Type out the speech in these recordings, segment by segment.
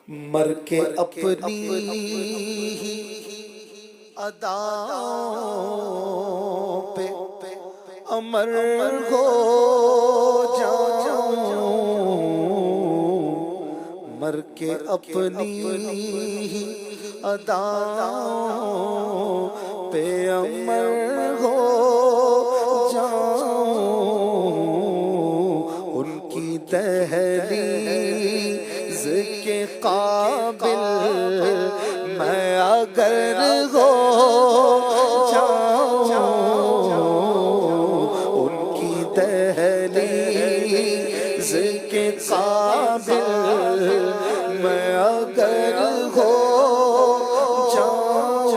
مر کے اپنی اداؤں پہ امر ہو جاؤں، مر کے اپنی اداؤں پہ امر ہو جاؤں، ان کی دہلیز کے قابل میں اگر ہو جاؤں، ان کی دہلیز کے قابل میں اگر ہو جاؤں،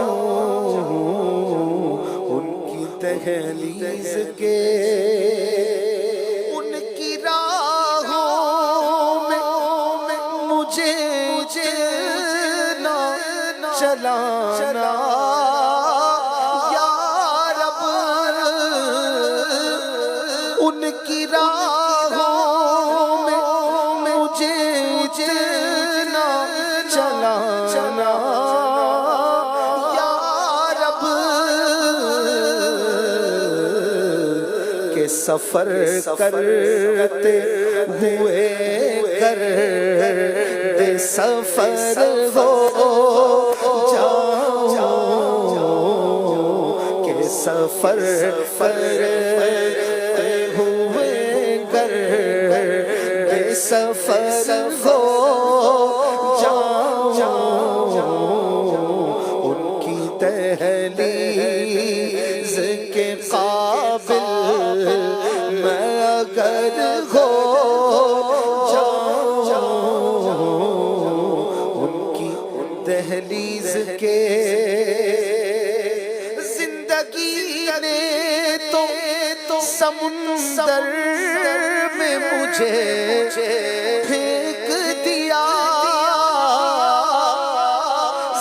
ان کی دہلیز کے ان کی راہوں میں مجھے چلانا یا رب، ان کی راہوں میں مجھے چلانا یا رب، کہ سفر کرتے ہوئے کر دے سفر ہو جاؤں، کہ سفر کرتے ہوئے کر دے سفر ہو جاؤں، ان کی دہلیز کے قابل میں اگر ہو جاؤں، ان کی دہلیز کے زندگی نے تو سمندر میں مجھے پھینک دیا،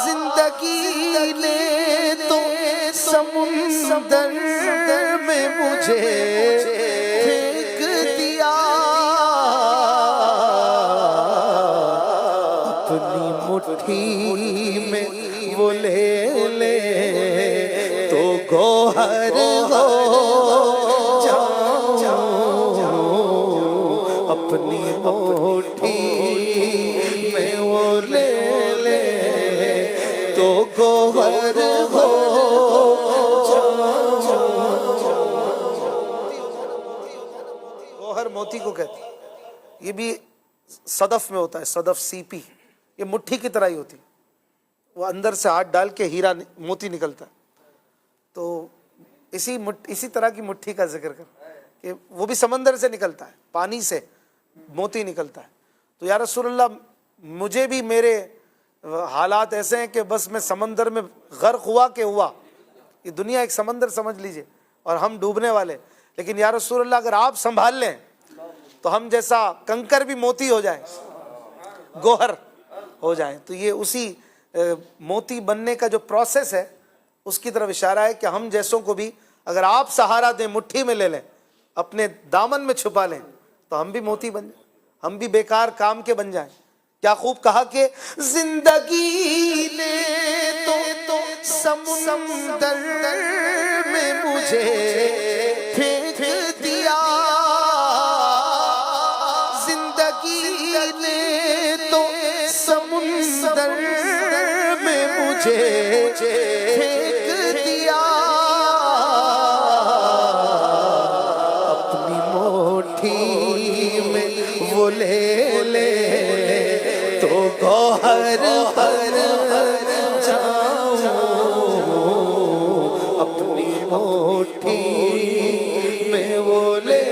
زندگی نے تو سمندر میں مجھے پھینک دیا، اپنی مٹھی میں وہ لے تو گوہر ہو جاؤں، اپنی مٹھی میں وہ لے تو گوہر ہو جاؤں۔ گوہر موتی کو کہتے ہیں، یہ بھی صدف میں ہوتا ہے، صدف سیپی، یہ مٹھی کی طرح ہی ہوتی ہے، وہ اندر سے ہاتھ ڈال کے ہیرا موتی نکلتا ہے، تو اسی طرح کی مٹھی کا ذکر کر کہ وہ بھی سمندر سے نکلتا ہے، پانی سے موتی نکلتا ہے۔ تو یا رسول اللہ مجھے بھی میرے حالات ایسے ہیں کہ بس میں سمندر میں غرق ہوا کہ ہوا، یہ دنیا ایک سمندر سمجھ لیجئے اور ہم ڈوبنے والے، لیکن یا رسول اللہ اگر آپ سنبھال لیں تو ہم جیسا کنکر بھی موتی ہو جائے، گوہر ہو جائیں۔ تو یہ اسی موتی بننے کا جو پروسیس ہے اس کی طرف اشارہ ہے کہ ہم جیسوں کو بھی اگر آپ سہارا دیں، مٹھی میں لے لیں، اپنے دامن میں چھپا لیں تو ہم بھی موتی بن جائیں، ہم بھی بیکار کام کے بن جائیں۔ کیا خوب کہا کہ زندگی نے تو سمندر میں مجھے پھینک دیا، زندگی نے تو سمندر میں مجھے پھینک دیا، اپنی مٹھی میں وہ لے تو گوہر بن جاؤں، اپنی مٹھی میں وہ لے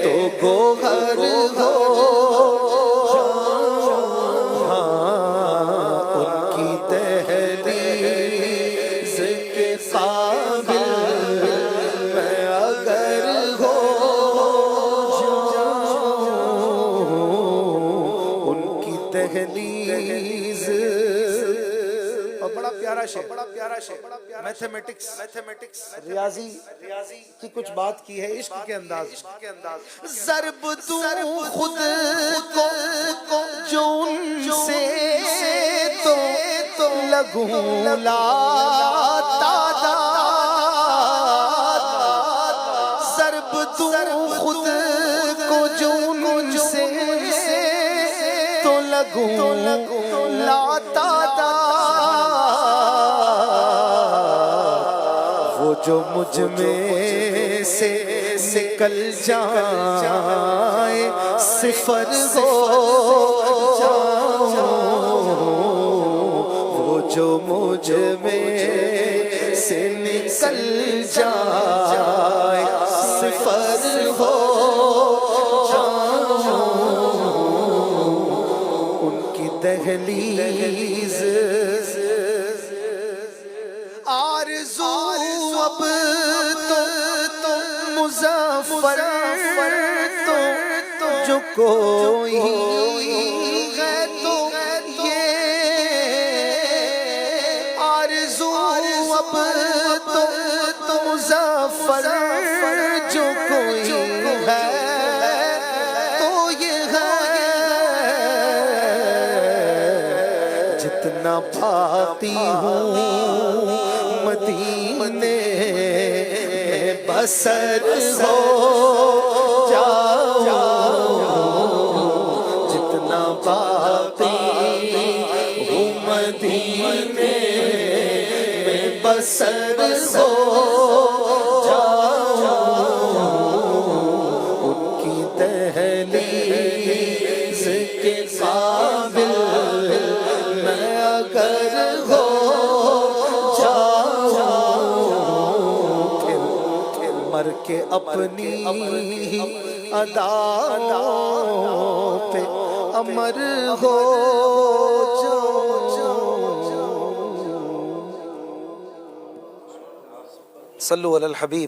تو گوہر ہو دہلیز۔ اور بڑا پیارا شعر، میتھمیٹکس ریاضی کی کچھ بات کی ہے عشق کے انداز۔ ضرب دوں خود کو جو لگوں لاتا ضرب دوں خود کو جنون سے تو لگوں لاتا وہ جو مجھ میں سے نکل جائے صفر ہو وہ جو مجھ میں سے نکل جائے صفر ہو ان کی دہلیز آرزو اب تو مظفر تو جو کوئی ہے تو یہ آرزو اب تو مظفر جو کوئی ہے تو یہ ہے جتنا بھاگتی ہوں مدینے میں بسر ہو جتنا باقی ہوں مدینے میں بسر ہو ان کی دہلیز کے قابل میں اگر ہو مر کے اپنی اداؤں پہ امر ہو صلو علی الحبیب.